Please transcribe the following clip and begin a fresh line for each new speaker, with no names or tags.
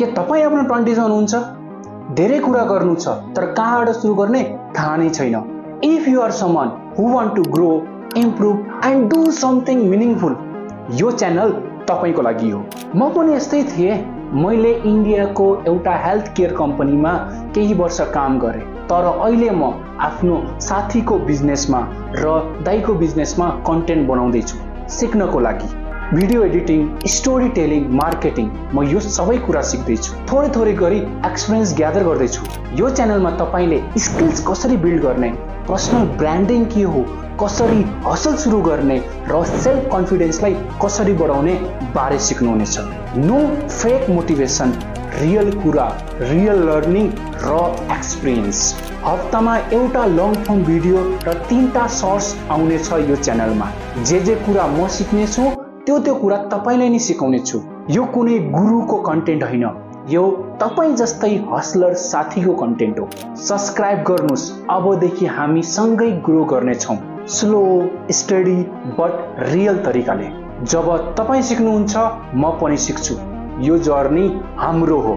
के तपाईँ आफ्नो 20s मा हुनुहुन्छ? धेरै कुरा गर्नु छ तर कहाँबाट सुरु गर्ने थाहा नै छैन। If you are someone who want to grow, improve and do something meaningful, यो च्यानल तपाईको लागि हो। म पनि यस्तै थिएँ। मैले इन्डियाको एउटा हेल्थ केयर कम्पनीमा केही वर्ष काम गरेँ, तर अहिले म आफ्नो साथीको बिजनेसमा र दाइको बिजनेसमा कन्टेन्ट बनाउँदैछु सिक्नको लागि। Video editing, story telling, marketing, म यो सबै कुरा सिक्दैछु। थोरै थोरै गरी एक्सपिरियन्स ग्यादर गर्दैछु। यो च्यानलमा तपाईले स्किल्स कसरी बिल्ड गर्ने, पर्सनल ब्रान्डिङ के हो, कसरी हसल सुरु गर्ने र सेल्फ कन्फिडेन्सलाई कसरी बढाउने बारे सिक्नुहुनेछ। नो फेक मोटिभेसन, रियल कुरा, रियल लर्निङ र एक्सपिरियन्स। हप्तामा एउटा लङ फर्म भिडियो र 3टा सर्ट्स आउनेछ यो च्यानलमा। जे कुरा म सिक्नेछु त्यो कुरा तपाईलाई नै सिकाउने छु। यो कुनै गुरुको कन्टेन्ट होइन, यो तपाई जस्तै हसलर साथीको कन्टेन्ट हो। सब्स्क्राइब गर्नुस्। अबदेखि हामी सँगै ग्रो गर्नेछौँ, स्लो, स्टडी बट रियल तरिकाले। जब तपाई सिक्नुहुन्छ म पनि सिक्छु। यो जर्नी हाम्रो हो।